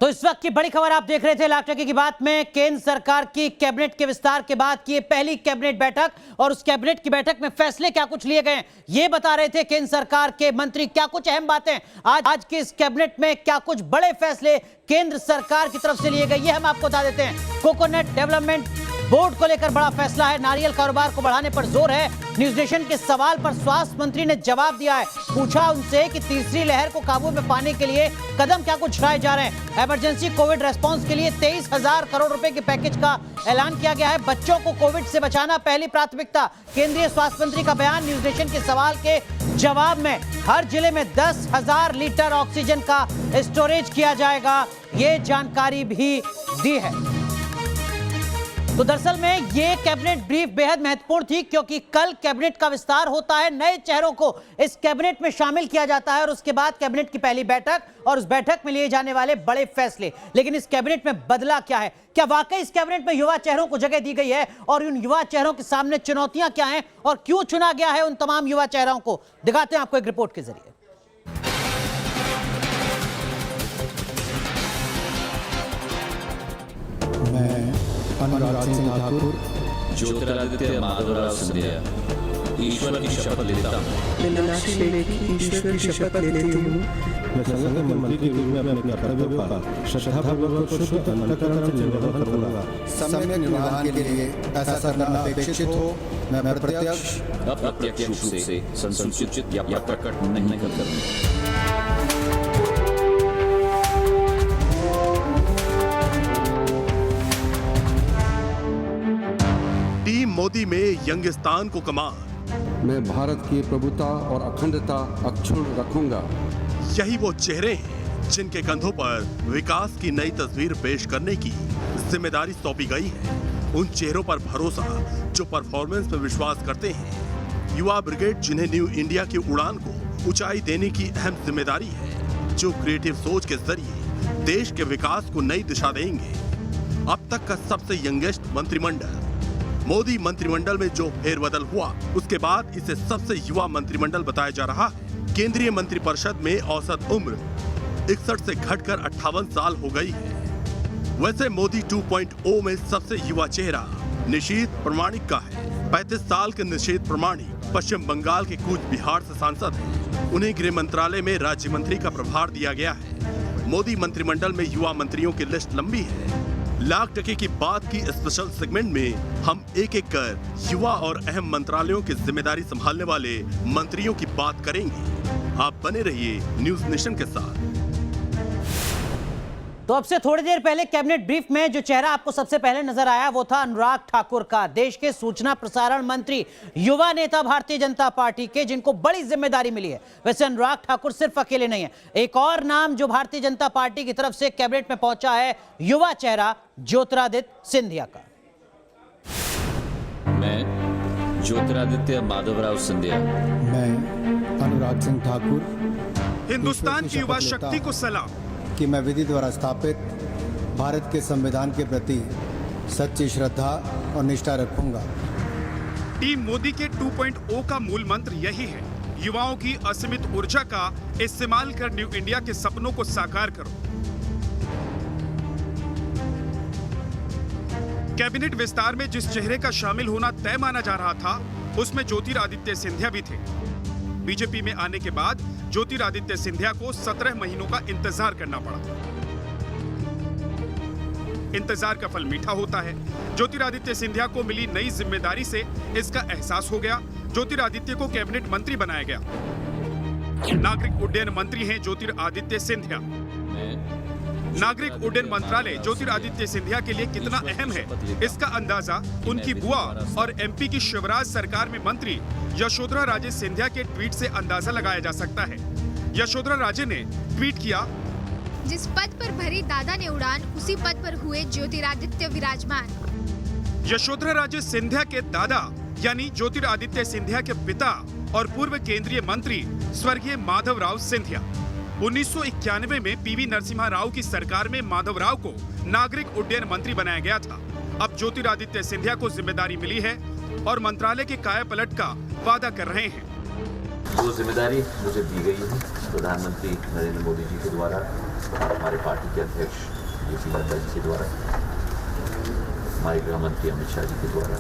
तो इस वक्त की बड़ी खबर आप देख रहे थे लाख टके की बात में। केंद्र सरकार की कैबिनेट के विस्तार के बाद की पहली कैबिनेट बैठक, और उस कैबिनेट की बैठक में फैसले क्या कुछ लिए गए ये बता रहे थे केंद्र सरकार के मंत्री। क्या कुछ अहम बातें आज के इस कैबिनेट में, क्या कुछ बड़े फैसले केंद्र सरकार की तरफ से लिए गए, ये हम आपको बता देते हैं। कोकोनट डेवलपमेंट बोर्ड को लेकर बड़ा फैसला है। नारियल कारोबार को बढ़ाने पर जोर है। न्यूज नेशन के सवाल पर स्वास्थ्य मंत्री ने जवाब दिया है। पूछा उनसे कि तीसरी लहर को काबू में पाने के लिए कदम क्या कुछ उठाए जा रहे हैं। इमरजेंसी कोविड रेस्पॉन्स के लिए 23,000 करोड़ रुपए के पैकेज का ऐलान किया गया है। बच्चों को कोविड से बचाना पहली प्राथमिकता, केंद्रीय स्वास्थ्य मंत्री का बयान। न्यूज नेशन के सवाल के जवाब में हर जिले में 10,000 लीटर ऑक्सीजन का स्टोरेज किया जाएगा, ये जानकारी भी दी है। तो दरअसल में ये कैबिनेट ब्रीफ बेहद महत्वपूर्ण थी, क्योंकि कल कैबिनेट का विस्तार होता है। नए चेहरों को इस कैबिनेट में शामिल किया जाता है और उसके बाद कैबिनेट की पहली बैठक और उस बैठक में लिए जाने वाले बड़े फैसले। लेकिन इस कैबिनेट में बदला क्या है? क्या वाकई इस कैबिनेट में युवा चेहरों को जगह दी गई है? और उन युवा चेहरों के सामने चुनौतियां क्या हैं और क्यों चुना गया है उन तमाम युवा चेहरों को? दिखाते हैं आपको एक रिपोर्ट के जरिए। अनुराग सिंह ठाकुर, ज्योतिरादित्य माधवराव सिंधिया ईश्वर की शपथ लेता हूँ। मैं साक्ष्य लेके ईश्वर की शपथ लेती हूँ। मैं संघ के मंत्री के रूप में अपने कर्तव्यों का श्रद्धापूर्वक और शुद्ध अंतःकरण से निर्वहन करूँगा। सम्यक निर्वहन के लिए ऐसा करना अपेक्षित हो, मैं प्रत्यक्ष अप्रत्यक्ष रूप से संसूचित या प्रकट नहीं करूँगा। टीम मोदी में यंगिस्तान को कमान। मैं भारत की प्रभुता और अखंडता अक्षुण्ण रखूंगा। यही वो चेहरे हैं जिनके कंधों पर विकास की नई तस्वीर पेश करने की जिम्मेदारी सौंपी गई है। उन चेहरों पर भरोसा जो परफॉर्मेंस पर विश्वास करते हैं। युवा ब्रिगेड जिन्हें न्यू इंडिया की उड़ान को ऊंचाई देने की अहम जिम्मेदारी है, जो क्रिएटिव सोच के जरिए देश के विकास को नई दिशा देंगे। अब तक का सबसे यंगेस्ट मंत्रिमंडल। मोदी मंत्रिमंडल में जो फेरबदल हुआ, उसके बाद इसे सबसे युवा मंत्रिमंडल बताया जा रहा है। केंद्रीय मंत्रिपरिषद में औसत उम्र 61 से घटकर 58 साल हो गई है। वैसे मोदी 2.0 में सबसे युवा चेहरा निशीथ प्रमाणिक का है। 35 साल के निशीथ प्रमाणिक पश्चिम बंगाल के कूच बिहार से सांसद हैं। उन्हें गृह मंत्रालय में राज्य मंत्री का प्रभार दिया गया है। मोदी मंत्रिमंडल में युवा मंत्रियों की लिस्ट लंबी है। लाख टके की बात की स्पेशल सेगमेंट में हम एक एक कर युवा और अहम मंत्रालयों की जिम्मेदारी संभालने वाले मंत्रियों की बात करेंगे। आप बने रहिए न्यूज नेशन के साथ। तो अब से थोड़ी देर पहले कैबिनेट ब्रीफ में जो चेहरा आपको सबसे पहले नजर आया वो था अनुराग ठाकुर का। देश के सूचना प्रसारण मंत्री, युवा नेता भारतीय जनता पार्टी के, जिनको बड़ी जिम्मेदारी मिली है। वैसे अनुराग ठाकुर सिर्फ अकेले नहीं है, एक और नाम जो भारतीय जनता पार्टी की तरफ से कैबिनेट में पहुंचा है, युवा चेहरा ज्योतिरादित्य सिंधिया का। मैं ज्योतिरादित्य माधवराव सिंधिया, मैं अनुराग सिंह ठाकुर हिंदुस्तान की युवा शक्ति को सलाम कि मैं विधि द्वारा स्थापित भारत के संविधान के प्रति सच्ची श्रद्धा और निष्ठा रखूंगा। टीम मोदी के 2.0 का मूल मंत्र यही है, युवाओं की असीमित ऊर्जा का इस्तेमाल कर न्यू इंडिया के सपनों को साकार करो। कैबिनेट विस्तार में जिस चेहरे का शामिल होना तय माना जा रहा था, उसमें ज्योतिरादित्य सिंधिया भी थे। बीजेपी में आने के बाद ज्योतिरादित्य सिंधिया को 17 महीनों का इंतजार करना पड़ा। इंतजार का फल मीठा होता है। ज्योतिरादित्य सिंधिया को मिली नई जिम्मेदारी से इसका एहसास हो गया। ज्योतिरादित्य को कैबिनेट मंत्री बनाया गया। नागरिक उड्डयन मंत्री हैं ज्योतिरादित्य सिंधिया। नागरिक उड्डयन मंत्रालय ज्योतिरादित्य सिंधिया के लिए कितना अहम है, इसका अंदाजा उनकी बुआ और एमपी की शिवराज सरकार में मंत्री यशोधरा राजे सिंधिया के ट्वीट से अंदाजा लगाया जा सकता है। यशोधरा राजे ने ट्वीट किया, जिस पद पर भरी दादा ने उड़ान, उसी पद पर हुए ज्योतिरादित्य विराजमान। यशोधरा राजे सिंधिया के दादा यानी ज्योतिरादित्य सिंधिया के पिता और पूर्व केंद्रीय मंत्री स्वर्गीय माधवराव सिंधिया। 1991 में पीवी नरसिम्हा राव की सरकार में माधवराव को नागरिक उड्डयन मंत्री बनाया गया था। अब ज्योतिरादित्य सिंधिया को जिम्मेदारी मिली है और मंत्रालय के कायापलट का वादा कर रहे हैं। जो जिम्मेदारी मुझे दी गई है प्रधानमंत्री नरेंद्र मोदी जी के द्वारा, हमारे पार्टी के अध्यक्ष जेपी नड्डा जी के द्वारा, हमारे गृह मंत्री अमित शाह जी के द्वारा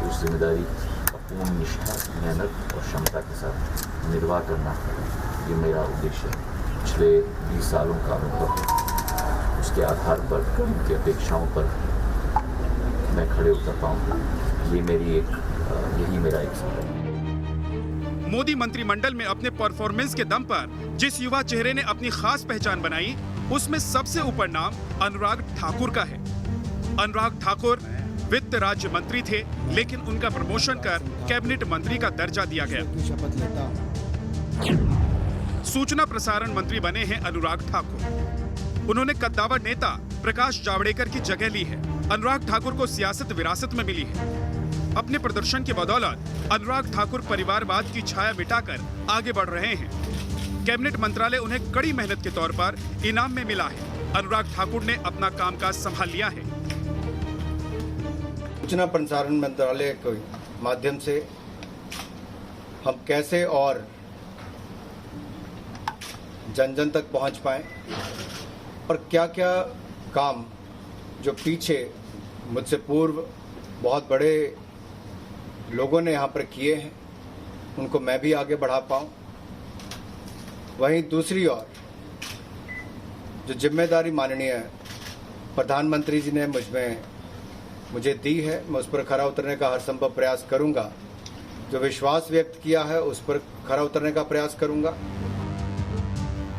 उस जिम्मेदारी का पूर्ण निष्ठा, मेहनत और क्षमता के साथ निर्वाह करना, ये मेरा उद्देश्य है। पिछले 20 सालों का अनुभव, उसके आधार पर उनकी अपेक्षाओं पर मैं खड़े उतर पाऊँ, यही मेरा एक सपना है। मोदी मंत्रिमंडल में अपने परफॉर्मेंस के दम पर जिस युवा चेहरे ने अपनी खास पहचान बनाई, उसमें सबसे ऊपर नाम अनुराग ठाकुर का है। अनुराग ठाकुर वित्त राज्य मंत्री थे, लेकिन उनका प्रमोशन कर कैबिनेट मंत्री का दर्जा दिया गया। शपथ लेता हूं। सूचना प्रसारण मंत्री बने हैं अनुराग ठाकुर। उन्होंने कद्दावर नेता प्रकाश जावड़ेकर की जगह ली है। अनुराग ठाकुर को सियासत विरासत में मिली है। अपने प्रदर्शन की बदौलत अनुराग ठाकुर परिवारवाद की छाया मिटाकर आगे बढ़ रहे हैं। कैबिनेट मंत्रालय उन्हें कड़ी मेहनत के तौर पर इनाम में मिला है। अनुराग ठाकुर ने अपना कामकाज संभाल लिया है। सूचना प्रसारण मंत्रालय के माध्यम से हम कैसे और जन जन तक पहुंच पाए और क्या क्या काम जो पीछे मुझसे पूर्व बहुत बड़े लोगों ने यहाँ पर किए हैं, उनको मैं भी आगे बढ़ा पाऊँ। वहीं दूसरी ओर जो जिम्मेदारी माननीय प्रधानमंत्री जी ने मुझे दी है, मैं उस पर खरा उतरने का हर संभव प्रयास करूंगा। जो विश्वास व्यक्त किया है उस पर खरा उतरने का प्रयास करूंगा।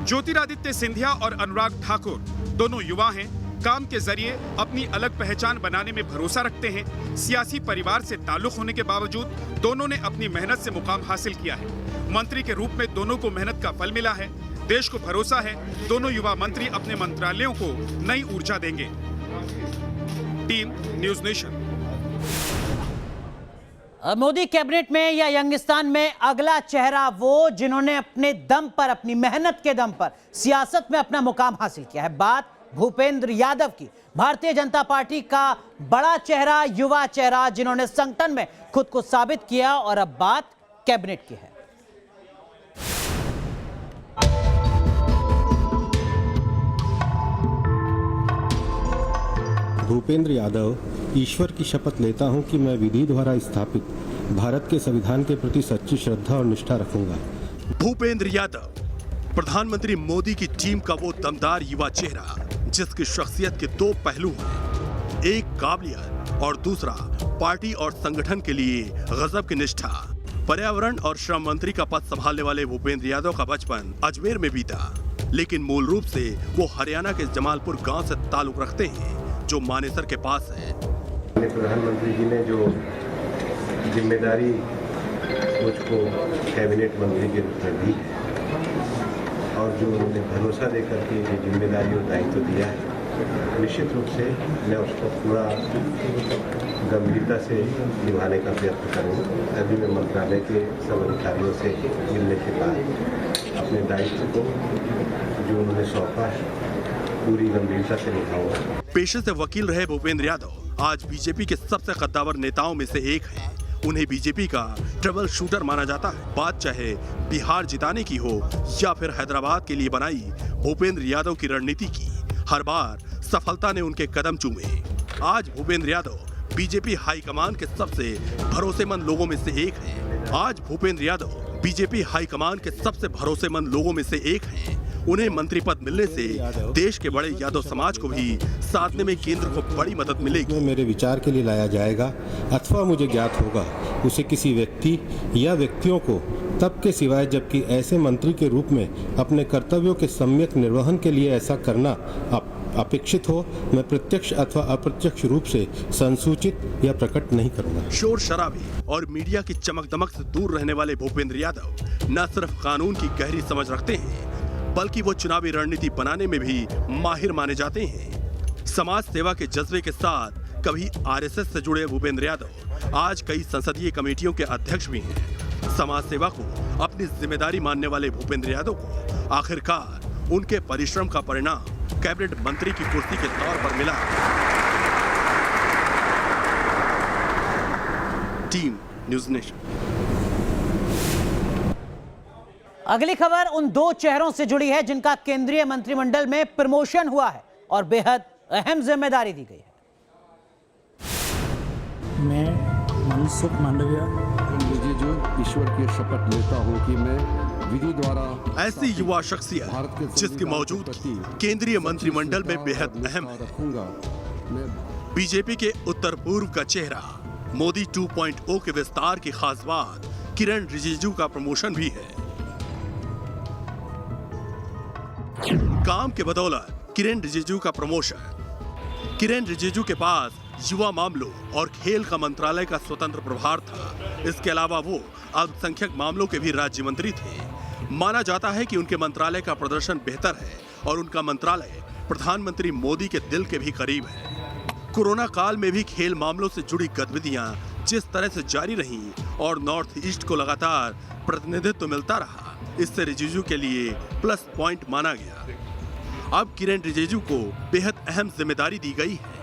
ज्योतिरादित्य सिंधिया और अनुराग ठाकुर दोनों युवा हैं। काम के जरिए अपनी अलग पहचान बनाने में भरोसा रखते हैं। सियासी परिवार से ताल्लुक होने के बावजूद दोनों ने अपनी मेहनत से मुकाम हासिल किया है। मंत्री के रूप में दोनों को मेहनत का फल मिला है। देश को भरोसा है, दोनों युवा मंत्री अपने मंत्रालयों को नई ऊर्जा देंगे। Team news nation. Modi cabinet में या यंगिस्तान में अगला चेहरा वो जिन्होंने अपने दम पर, अपनी मेहनत के दम पर सियासत में अपना मुकाम हासिल किया है। बात भूपेंद्र यादव की, भारतीय जनता पार्टी का बड़ा चेहरा, युवा चेहरा, जिन्होंने संगठन में खुद को साबित किया। और अब बात कैबिनेट की है। भूपेंद्र यादव, ईश्वर की शपथ लेता हूं कि मैं विधि द्वारा स्थापित भारत के संविधान के प्रति सच्ची श्रद्धा और निष्ठा रखूंगा। भूपेंद्र यादव, प्रधानमंत्री मोदी की टीम का वो दमदार युवा चेहरा जिसकी शख्सियत के दो पहलू हैं, एक काबिलियत और दूसरा पार्टी और संगठन के लिए गजब की निष्ठा। पर्यावरण और श्रम मंत्री का पद संभालने वाले भूपेंद्र यादव का बचपन अजमेर में बीता, लेकिन मूल रूप से वो हरियाणा के जमालपुर गांव से ताल्लुक रखते हैं, जो मानेसर के पास है। प्रधानमंत्री जी ने जो जिम्मेदारी मुझको कैबिनेट मंत्री के रूप में दी और जो उन्होंने भरोसा देकर के ये जिम्मेदारी और दायित्व दिया है, निश्चित रूप से मैं उसको पूरा गंभीरता से निभाने का प्रयत्न करूँगा। अभी मैं मंत्रालय के सब अधिकारियों से मिलने के बाद अपने दायित्व को जो उन्होंने सौंपा पूरी गंभीरता से निभाऊंगा। पेशे से वकील रहे भूपेंद्र यादव आज बीजेपी के सबसे कद्दावर नेताओं में से एक हैं। उन्हें बीजेपी का ट्रबल शूटर माना जाता है। बात चाहे बिहार जिताने की हो या फिर हैदराबाद के लिए बनाई भूपेंद्र यादव की रणनीति की, हर बार सफलता ने उनके कदम चूमे। आज भूपेंद्र यादव बीजेपी हाईकमान के सबसे भरोसेमंद लोगों में से एक हैं। उन्हें मंत्री पद मिलने से देश के बड़े यादव समाज को भी साधने में केंद्र को बड़ी मदद मिलेगी। मेरे विचार के लिए लाया जाएगा अथवा मुझे ज्ञात होगा उसे किसी व्यक्ति या व्यक्तियों को तब के सिवाय जबकि ऐसे मंत्री के रूप में अपने कर्तव्यों के सम्यक निर्वहन के लिए ऐसा करना अपेक्षित हो, मैं प्रत्यक्ष अथवा अप्रत्यक्ष रूप से संसूचित या प्रकट नहीं करूंगा। शोर शराबे और मीडिया की चमक दमक से दूर रहने वाले भूपेंद्र यादव न सिर्फ कानून की गहरी समझ रखते हैं, बल्कि वो चुनावी रणनीति बनाने में भी माहिर माने जाते हैं। समाज सेवा के जज्बे के साथ कभी आरएसएस से जुड़े भूपेंद्र यादव आज कई संसदीय कमेटियों के अध्यक्ष भी हैं। समाज सेवा को अपनी जिम्मेदारी मानने वाले भूपेंद्र यादव को आखिरकार उनके परिश्रम का परिणाम कैबिनेट मंत्री की कुर्सी के तौर पर मिला। Team news nation. अगली खबर उन दो चेहरों से जुड़ी है जिनका केंद्रीय मंत्रिमंडल में प्रमोशन हुआ है और बेहद अहम जिम्मेदारी दी गई है। मैं मनसुख मांडविया रिजिजू ईश्वर की शपथ लेता हूं कि मैं विधि द्वारा ऐसी युवा शख्सियत जिसकी मौजूदगी केंद्रीय मंत्रिमंडल में बेहद अहम है। रखूंगा। मैं बीजेपी के उत्तर पूर्व का चेहरा मोदी 2.0 के विस्तार की खास बात किरण रिजिजू का प्रमोशन भी है। काम के बदौलत किरण रिजिजू का प्रमोशन। किरण रिजिजू के पास युवा मामलों और खेल का मंत्रालय का स्वतंत्र प्रभार था। इसके अलावा वो अल्पसंख्यक मामलों के भी राज्य मंत्री थे। माना जाता है कि उनके मंत्रालय का प्रदर्शन बेहतर है और उनका मंत्रालय प्रधानमंत्री मोदी के दिल के भी करीब है। कोरोना काल में भी खेल मामलों से जुड़ी गतिविधियां जिस तरह से जारी रहीं और नॉर्थ ईस्ट को लगातार प्रतिनिधित्व मिलता रहा, इससे रिजिजू के लिए प्लस पॉइंट माना गया। अब किरण रिजिजू को बेहद अहम जिम्मेदारी दी गई है।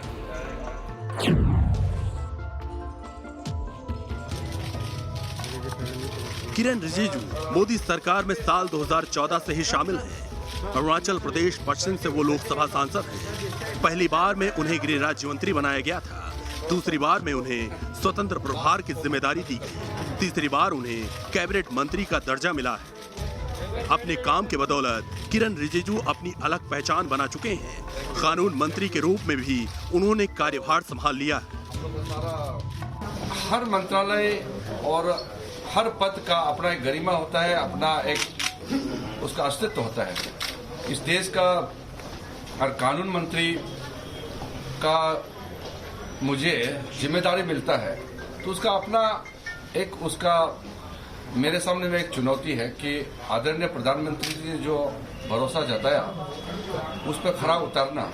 किरण रिजिजू मोदी सरकार में साल 2014 से ही शामिल हैं। अरुणाचल प्रदेश पश्चिम से वो लोकसभा सांसद हैं। पहली बार में उन्हें गृह राज्य मंत्री बनाया गया था। दूसरी बार में उन्हें स्वतंत्र प्रभार की जिम्मेदारी दी गई। तीसरी बार उन्हें कैबिनेट मंत्री का दर्जा मिला है। अपने काम के बदौलत किरण रिजिजू अपनी अलग पहचान बना चुके हैं। कानून मंत्री के रूप में भी उन्होंने कार्यभार संभाल लिया है। हर मंत्रालय और हर पद का अपना एक गरिमा होता है, अपना एक उसका अस्तित्व होता है। इस देश का हर कानून मंत्री का मुझे जिम्मेदारी मिलता है तो उसका अपना एक उसका मेरे सामने में एक चुनौती है कि आदरणीय प्रधानमंत्री जी ने जो भरोसा जताया उस पर खरा उतरना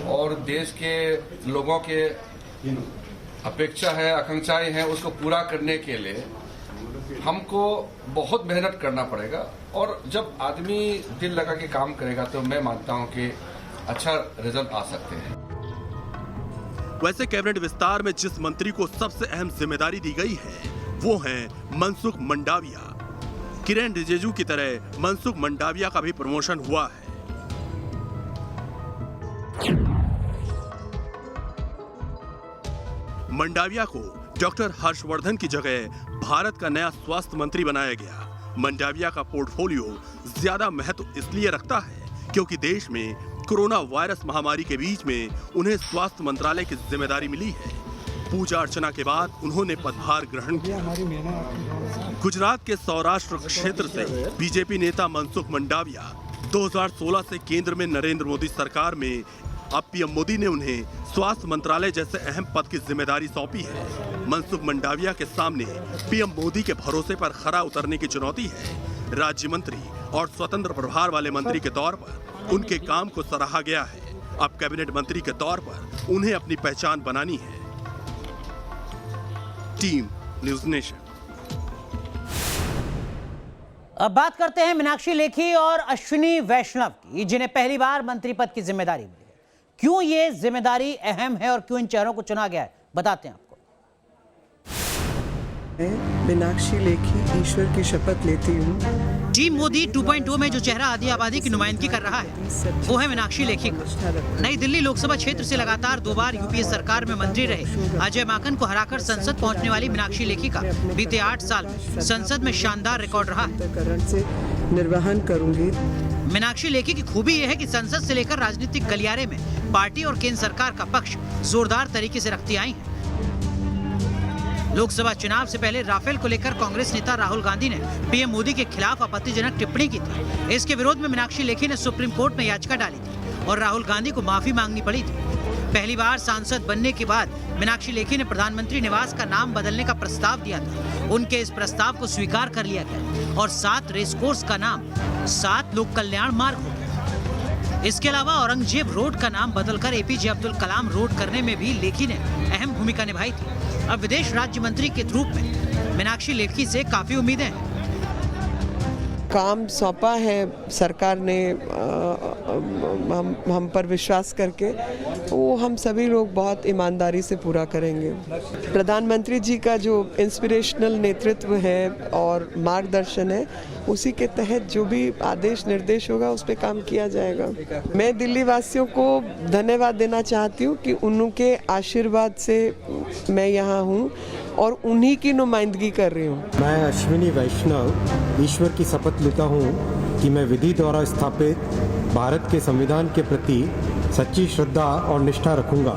और देश के लोगों के अपेक्षा है, आकांक्षाएं हैं, उसको पूरा करने के लिए हमको बहुत मेहनत करना पड़ेगा। और जब आदमी दिल लगा के काम करेगा तो मैं मानता हूं कि अच्छा रिजल्ट आ सकते हैं। वैसे कैबिनेट विस्तार में जिस मंत्री को सबसे अहम जिम्मेदारी दी गई है वो हैं मनसुख मंडाविया। किरण रिजिजू की तरह मनसुख मंडाविया का भी प्रमोशन हुआ है। मंडाविया को डॉक्टर हर्षवर्धन की जगह भारत का नया स्वास्थ्य मंत्री बनाया गया। मंडाविया का पोर्टफोलियो ज्यादा महत्व इसलिए रखता है क्योंकि देश में कोरोना वायरस महामारी के बीच में उन्हें स्वास्थ्य मंत्रालय की जिम्मेदारी मिली है। पूजा अर्चना के बाद उन्होंने पदभार ग्रहण किया। गुजरात के सौराष्ट्र क्षेत्र से बीजेपी नेता मनसुख मंडाविया 2016 से केंद्र में नरेंद्र मोदी सरकार में अब पीएम मोदी ने उन्हें स्वास्थ्य मंत्रालय जैसे अहम पद की जिम्मेदारी सौंपी है। मनसुख मंडाविया के सामने पीएम मोदी के भरोसे पर खरा उतरने की चुनौती है। राज्य मंत्री और स्वतंत्र प्रभार वाले मंत्री के तौर पर उनके काम को सराहा गया है। अब कैबिनेट मंत्री के तौर पर उन्हें अपनी पहचान बनानी है। Team news nation. अब बात करते हैं मीनाक्षी लेखी और अश्विनी वैष्णव की, जिन्हें पहली बार मंत्री पद की जिम्मेदारी मिली है। क्यों ये जिम्मेदारी अहम है और क्यों इन चेहरों को चुना गया है, बताते हैं आपको। मैं मीनाक्षी लेखी ईश्वर की शपथ लेती हूँ। टीम मोदी 2.0 में जो चेहरा आदि आबादी की नुमाइंदगी कर रहा है वो है मीनाक्षी लेखी का। नई दिल्ली लोकसभा क्षेत्र से लगातार 2 बार यूपीए सरकार में मंत्री रहे अजय माकन को हराकर संसद पहुंचने वाली मीनाक्षी लेखी का बीते 8 साल में संसद में शानदार रिकॉर्ड रहा है। से निर्वहन करूंगी। मीनाक्षी लेखी की खूबी यह है कि संसद से लेकर राजनीतिक गलियारे में पार्टी और केंद्र सरकार का पक्ष जोरदार तरीके से रखती आई है। लोकसभा चुनाव से पहले राफेल को लेकर कांग्रेस नेता राहुल गांधी ने पीएम मोदी के खिलाफ आपत्तिजनक टिप्पणी की थी। इसके विरोध में मीनाक्षी लेखी ने सुप्रीम कोर्ट में याचिका डाली थी और राहुल गांधी को माफी मांगनी पड़ी थी। पहली बार सांसद बनने के बाद मीनाक्षी लेखी ने प्रधानमंत्री निवास का नाम बदलने का प्रस्ताव दिया था। उनके इस प्रस्ताव को स्वीकार कर लिया गया और 7 रेसकोर्स का नाम 7 लोक कल्याण मार्ग हो गया। इसके अलावा औरंगजेब रोड का नाम बदलकर एपीजे अब्दुल कलाम रोड करने में भी लेखी ने अहम भूमिका निभाई थी। अब विदेश राज्य मंत्री के रूप में मीनाक्षी लेखी से काफी उम्मीदें हैं। काम सौंपा है सरकार ने हम पर विश्वास करके वो हम सभी लोग बहुत ईमानदारी से पूरा करेंगे। प्रधानमंत्री जी का जो इंस्पिरेशनल नेतृत्व है और मार्गदर्शन है, उसी के तहत जो भी आदेश निर्देश होगा उस पर काम किया जाएगा। मैं दिल्ली वासियों को धन्यवाद देना चाहती हूँ कि उनके आशीर्वाद से मैं यहाँ हूँ और उन्हीं की नुमाइंदगी कर रही हूँ। मैं अश्विनी वैष्णव ईश्वर की शपथ लेता हूँ कि मैं विधि द्वारा स्थापित भारत के संविधान के प्रति सच्ची श्रद्धा और निष्ठा रखूंगा।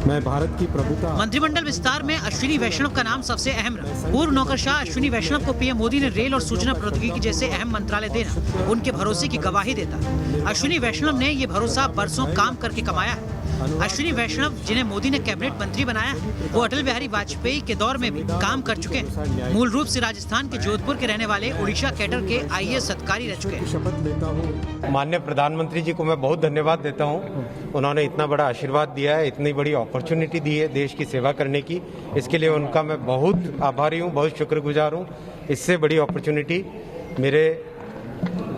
मैं भारत की प्रभुता। मंत्रिमंडल विस्तार में अश्विनी वैष्णव का नाम सबसे अहम रहा। पूर्व नौकरशाह अश्विनी वैष्णव को पीएम मोदी ने रेल और सूचना प्रौद्योगिकी जैसे अहम मंत्रालय देना उनके भरोसे की गवाही देता। अश्विनी वैष्णव ने ये भरोसा बरसों काम करके कमाया है। अश्विनी वैष्णव, जिन्हें मोदी ने कैबिनेट मंत्री बनाया, वो अटल बिहारी वाजपेयी के दौर में भी काम कर चुके हैं। मूल रूप से राजस्थान के जोधपुर के रहने वाले उड़ीसा कैडर के आईएएस अधिकारी रह चुके हैं। शपथ लेता हूँ। माननीय प्रधानमंत्री जी को मैं बहुत धन्यवाद देता हूँ। उन्होंने इतना बड़ा आशीर्वाद दिया है, इतनी बड़ी अपॉर्चुनिटी दी है देश की सेवा करने की। इसके लिए उनका मैं बहुत आभारी हूँ, बहुत शुक्रगुजार हूँ। इससे बड़ी अपॉर्चुनिटी मेरे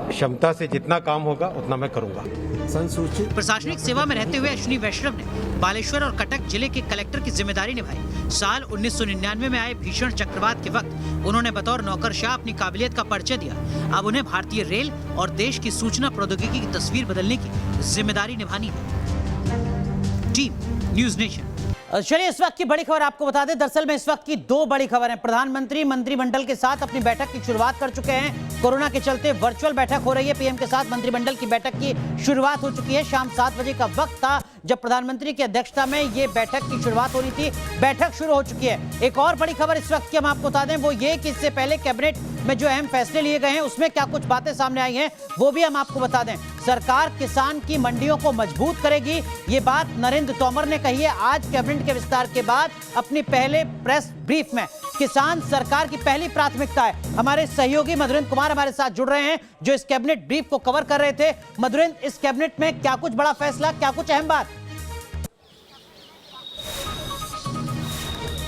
क्षमता से जितना काम होगा उतना मैं करूँगा। संसूचित प्रशासनिक सेवा में रहते हुए अश्विनी वैष्णव ने बालेश्वर और कटक जिले के कलेक्टर की जिम्मेदारी निभाई। साल 1999 में आए भीषण चक्रवात के वक्त उन्होंने बतौर नौकरशाह अपनी काबिलियत का परिचय दिया। अब उन्हें भारतीय रेल और देश की सूचना प्रौद्योगिकी की तस्वीर बदलने की जिम्मेदारी निभानी है। Team news nation. चलिए इस वक्त की बड़ी खबर आपको बता दें। दरअसल में इस वक्त की दो बड़ी खबर है। प्रधानमंत्री मंत्रिमंडल के साथ अपनी बैठक की शुरुआत कर चुके हैं। कोरोना के चलते वर्चुअल बैठक हो रही है। पीएम के साथ मंत्रिमंडल की बैठक की शुरुआत हो चुकी है। शाम 7 बजे का वक्त था जब प्रधानमंत्री की अध्यक्षता में ये बैठक की शुरुआत हो रही थी। बैठक शुरू हो चुकी है। एक और बड़ी खबर इस वक्त की हम आपको बता दें, वो ये कि इससे पहले कैबिनेट में जो अहम फैसले लिए गए हैं उसमें क्या कुछ बातें सामने आई हैं वो भी हम आपको बता दें। सरकार किसान की मंडियों को मजबूत करेगी, ये बात नरेंद्र तोमर ने कही है आज कैबिनेट के विस्तार के बाद अपनी पहले प्रेस ब्रीफ में। किसान सरकार की पहली प्राथमिकता है। हमारे सहयोगी मधुरेंद्र कुमार हमारे साथ जुड़ रहे हैं जो इस कैबिनेट ब्रीफ को कवर कर रहे थे। मधुरेंद्र, इस कैबिनेट में क्या कुछ बड़ा फैसला, क्या कुछ अहम बात?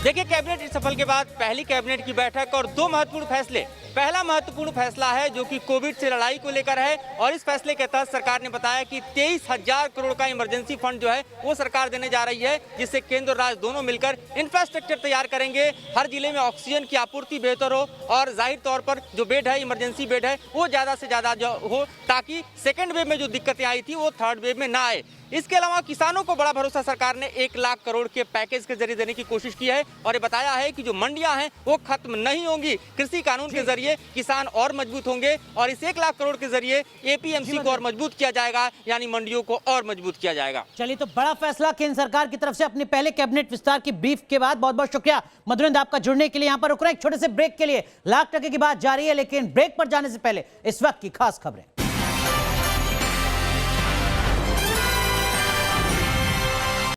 देखिए, कैबिनेट सफल के बाद पहली कैबिनेट की बैठक और दो महत्वपूर्ण फैसले। पहला महत्वपूर्ण फैसला है जो कि कोविड से लड़ाई को लेकर है और इस फैसले के तहत सरकार ने बताया कि 23,000 करोड़ का इमरजेंसी फंड जो है वो सरकार देने जा रही है, जिससे केंद्र और राज्य दोनों मिलकर इंफ्रास्ट्रक्चर तैयार करेंगे। हर जिले में ऑक्सीजन की आपूर्ति बेहतर हो और जाहिर तौर पर जो बेड है, इमरजेंसी बेड है, वो ज्यादा से ज्यादा जो हो, ताकि सेकेंड वेव में जो दिक्कतें आई थी वो थर्ड वेव में ना आए। इसके अलावा किसानों को बड़ा भरोसा सरकार ने 1 लाख करोड़ के पैकेज के जरिए देने की कोशिश की है और ये बताया है कि जो मंडियां हैं वो खत्म नहीं होंगी। कृषि कानून के जरिए किसान और मजबूत होंगे और इस 1 लाख करोड़ के जरिए एपीएमसी को और मजबूत किया जाएगा, यानी मंडियों को और मजबूत किया जाएगा। चलिए, तो बड़ा फैसला केंद्र सरकार की तरफ से अपने पहले कैबिनेट विस्तार की ब्रीफ के बाद। बहुत बहुत शुक्रिया मधुरेंद्र आपका जुड़ने के लिए। यहाँ पर रुक रहे एक छोटे से ब्रेक के लिए। लाख टके की बात जारी है, लेकिन ब्रेक पर जाने से पहले इस वक्त की खास खबरें।